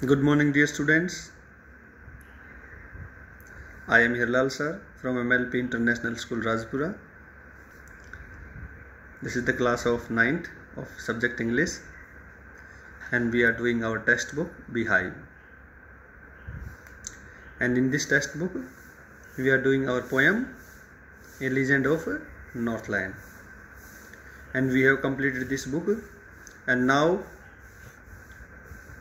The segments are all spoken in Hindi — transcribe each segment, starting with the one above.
Good morning, dear students. I am Hirlal sir from MLP International School, Rajpura. This is the class of 9th of subject English, and we are doing our textbook Beehive. And in this textbook, we are doing our poem A Legend of Northland. And we have completed this book, and now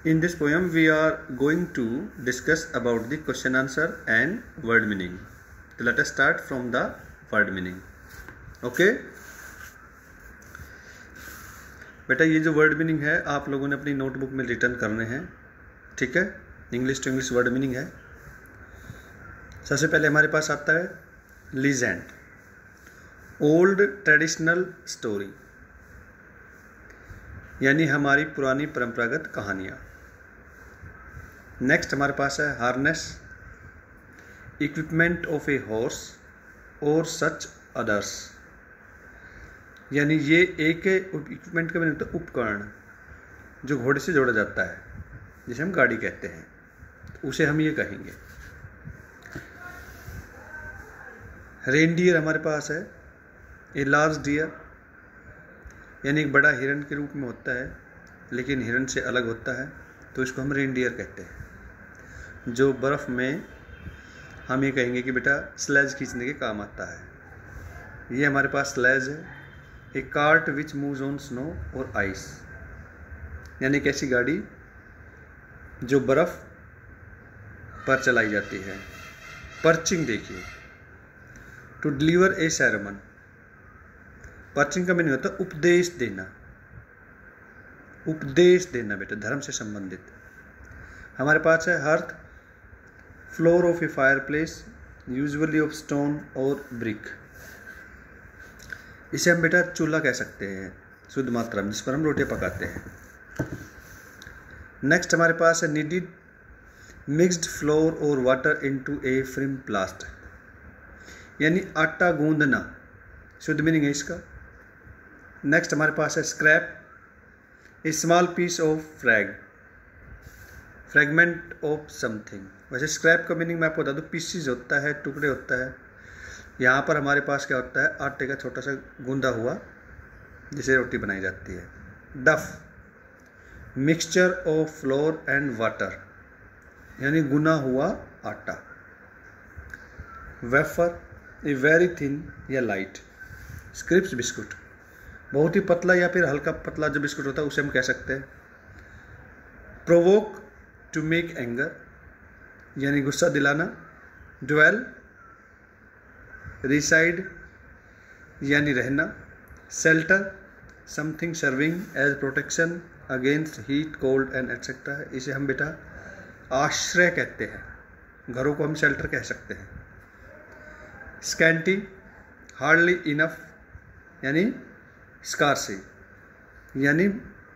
in this poem we are going to discuss about the question answer and word meaning. So let us start from the word meaning. Okay? बेटा ये जो वर्ड मीनिंग है आप लोगों ने अपनी नोटबुक में रिटर्न करने हैं, ठीक है? English to English word meaning है। सबसे पहले हमारे पास आता है लीजेंड, ओल्ड ट्रेडिशनल स्टोरी, यानी हमारी पुरानी परंपरागत कहानियाँ। नेक्स्ट हमारे पास है harness, equipment of a horse और सच अदर्स, यानी ये एक इक्विपमेंट का मतलब उपकरण जो घोड़े से जोड़ा जाता है, जिसे हम गाड़ी कहते हैं, तो उसे हम ये कहेंगे। रेनडियर हमारे पास है, ए लार्ज डियर, यानी एक बड़ा हिरन के रूप में होता है लेकिन हिरन से अलग होता है, तो इसको हम रेनडियर कहते हैं। जो बर्फ़ में हम ये कहेंगे कि बेटा स्लेज खींचने के काम आता है। ये हमारे पास स्लेज है, a cart which moves on snow और आइस, यानी एक ऐसी गाड़ी जो बर्फ़ पर चलाई जाती है। पर्चिंग देखिए, to deliver A sermon, perching का मीनिंग होता है उपदेश देना, उपदेश देना बेटा, धर्म से संबंधित। हमारे पास है hearth, floor of A fire place, usually of stone और ब्रिक, इसे हम बेटा चूल्हा कह सकते हैं शुद्ध मात्रा में, जिस पर हम रोटियां पकाते हैं। नेक्स्ट हमारे पास है नीडेड, मिक्स्ड फ्लोर और वाटर इनटू ए फिल्म प्लास्ट, यानी आटा गूंदना, शुद्ध मीनिंग है इसका। नेक्स्ट हमारे पास है scrap, a small piece of fragment of something. वैसे स्क्रैप का मीनिंग मैं आपको बता दूँ, पीसीज होता है, टुकड़े होता है। यहाँ पर हमारे पास क्या होता है, आटे का छोटा सा गूंदा हुआ जिसे रोटी बनाई जाती है। डफ, mixture of floor and water, यानी गुना हुआ आटा। वेफर, ए वेरी थिन या लाइट। स्क्रिप्स बिस्कुट, बहुत ही पतला या फिर हल्का पतला जो बिस्कुट होता है उसे हम कह सकते हैं। प्रोवोक, टू मेक एंगर, यानी गुस्सा दिलाना। ड्वेल, रिसाइड, यानी रहना। Shelter, something serving as protection against heat, cold and etcetera, इसे हम बेटा आश्रय कहते हैं, घरों को हम शेल्टर कह सकते हैं। स्कैंटी, हार्डली इनफ, यानी स्कारसी, यानी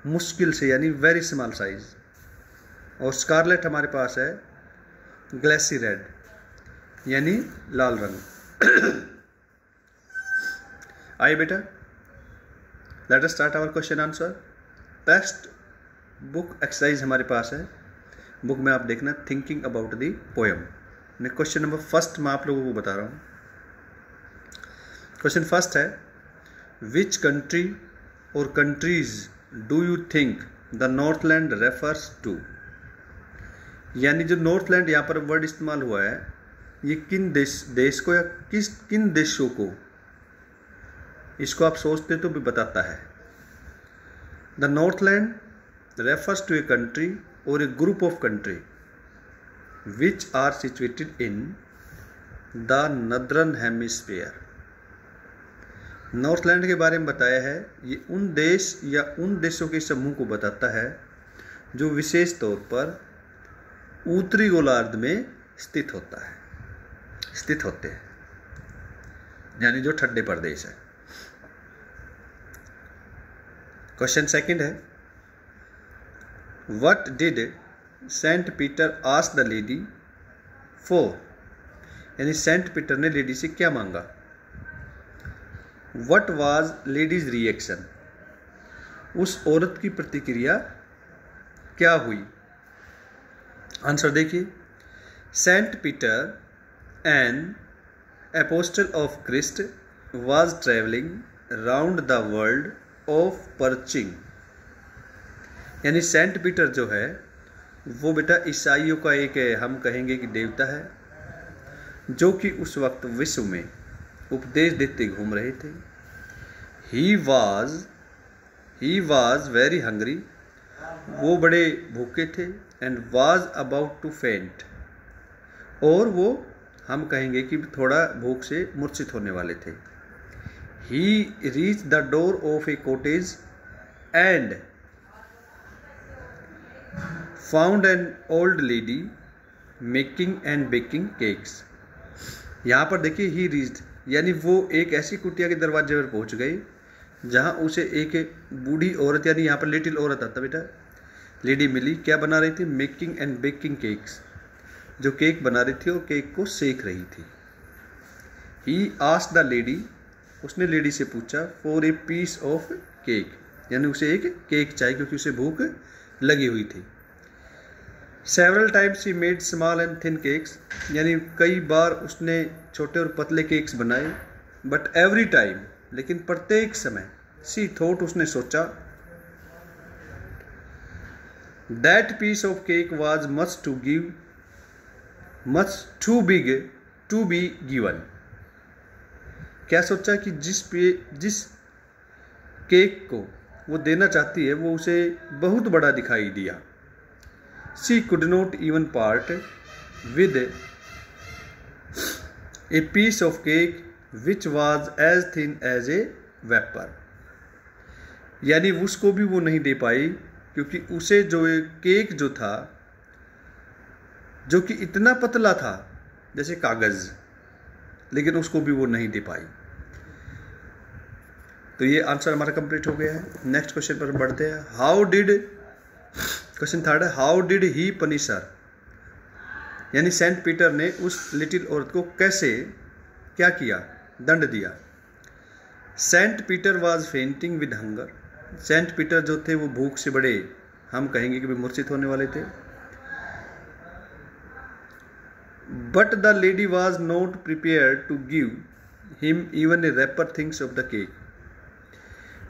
मुश्किल से, यानी वेरी स्मॉल साइज। और स्कारलेट हमारे पास है ग्लेसी रेड, यानी लाल रंग। आइए बेटा, let us start our question answer. Text book exercise हमारे पास है, बुक में आप देखना थिंकिंग अबाउट द पोएम। मैं क्वेश्चन नंबर फर्स्ट में आप लोगों को बता रहा हूँ। क्वेश्चन फर्स्ट है, विच कंट्री और countries do you think the northland refers to, यानी जो नॉर्थलैंड यहाँ पर वर्ड इस्तेमाल हुआ है, ये किन देश को या किन देशों को, इसको आप सोचते तो भी बताता है। The northland refers to a country और a group of country which are situated in the northern hemisphere. Northland के बारे में बताया है, ये उन देश या उन देशों के समूह को बताता है जो विशेष तौर पर उत्तरी गोलार्ध में स्थित होते हैं, यानी जो ठंडे प्रदेश है। क्वेश्चन सेकंड है, what did saint Peter ask the lady for, यानी सेंट पीटर ने लेडी से क्या मांगा। व्हाट वाज लेडीज रिएक्शन, उस औरत की प्रतिक्रिया क्या हुई। आंसर देखिए, saint Peter an apostle of Christ was travelling round the world of preaching. यानी सेंट पीटर जो है वो बेटा ईसाइयों का एक हम कहेंगे कि देवता है, जो कि उस वक्त विश्व में उपदेश देते घूम रहे थे। ही वॉज वेरी हंग्री, वो बड़े भूखे थे, एंड वॉज अबाउट टू फेंट, और वो हम कहेंगे कि थोड़ा भूख से मूर्छित होने वाले थे। He reach the door of a cottage and found an old lady making and baking cakes. यहाँ पर देखिए ही रीच्ड, यानी वो एक ऐसी कुटिया के दरवाजे पर पहुँच गए जहाँ उसे एक बूढ़ी औरत, यानी यहाँ पर लिटिल औरत आता बेटा, लेडी मिली। क्या बना रही थी? मेकिंग एंड बेकिंग केक्स, जो केक बना रही थी और केक को सेक रही थी। ही आस्क्ड द लेडी, उसने लेडी से पूछा, for a piece of cake, यानी उसे एक केक चाहिए क्योंकि उसे भूख लगी हुई थी। Several times he made small and thin cakes, यानी कई बार उसने छोटे और पतले केक्स बनाए। बट एवरी टाइम, लेकिन प्रत्येक समय, सी थॉट, उसने सोचा, that piece of cake was much too big to be given. क्या सोचा कि जिस केक को वो देना चाहती है वो उसे बहुत बड़ा दिखाई दिया। She could not even part with a piece of cake which was as thin as a wafer, यानी उसको भी वो नहीं दे पाई क्योंकि उसे जो केक जो था, जो कि इतना पतला था जैसे कागज, लेकिन उसको भी वो नहीं दे पाई। तो ये आंसर हमारा कंप्लीट हो गया है। नेक्स्ट क्वेश्चन पर बढ़ते हैं। क्वेश्चन थर्ड है, हाउ डिड ही पनिश हर, यानी सेंट पीटर ने उस लिटिल औरत को कैसे क्या किया, दंड दिया। Saint Peter was fainting with hunger, saint Peter जो थे वो भूख से बड़े हम कहेंगे कि मूर्छित होने वाले थे। But the lady was not prepared to give him even a wafer things of the cake,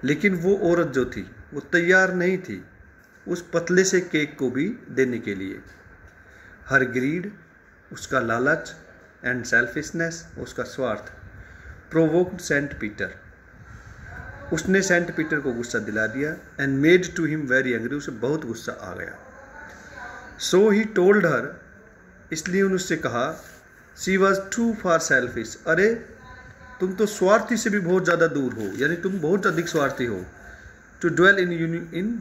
लेकिन वो औरत जो थी वो तैयार नहीं थी उस पतले से केक को भी देने के लिए। हर ग्रीड, उसका लालच, एंड सेल्फिशनेस, उसका स्वार्थ, प्रोवोक्ड सेंट पीटर, उसने सेंट पीटर को गुस्सा दिला दिया। And made to him very angry, उसे बहुत गुस्सा आ गया। सो ही टोल्ड हर, इसलिए उन्होंने उससे कहा, she was too far selfish, अरे तुम तो स्वार्थी से भी बहुत ज़्यादा दूर हो, यानी तुम बहुत अधिक स्वार्थी हो। To dwell in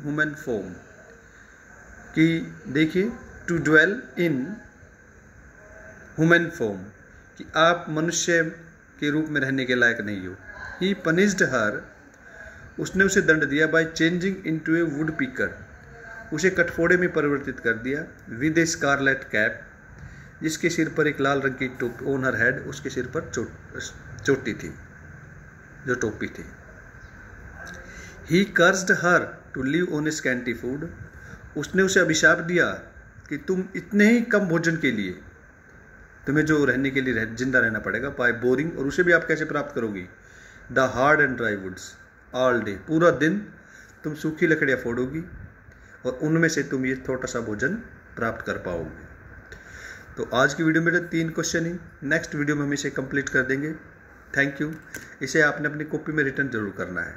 human form, कि देखिए to dwell in human form, कि आप मनुष्य के रूप में रहने के लायक नहीं हो। ही पनिश्ड हर, उसने उसे दंड दिया by changing into A would picker, उसे कटफोड़े में परिवर्तित कर दिया। विद ए स्कारलेट कैप, जिसके सिर पर एक लाल रंग की टोपी, ऑन हर हेड, उसके सिर पर चोटी थी, जो टोपी थी। He cursed her to live on a scanty food, उसने उसे अभिशाप दिया कि तुम इतने ही कम भोजन के लिए तुम्हें जो रहने के लिए जिंदा रहना पड़ेगा, बाय बोरिंग, और उसे भी आप कैसे प्राप्त करोगी, the hard and dry woods all day, पूरा दिन तुम सूखी लकड़ियाँ फोड़ोगी और उनमें से तुम ये छोटा सा भोजन प्राप्त कर पाओगे। तो आज की वीडियो में 3 क्वेश्चन ही, नेक्स्ट वीडियो में हम इसे कंप्लीट कर देंगे। Thank you. इसे आपने अपनी कॉपी में रिटर्न जरूर करना है।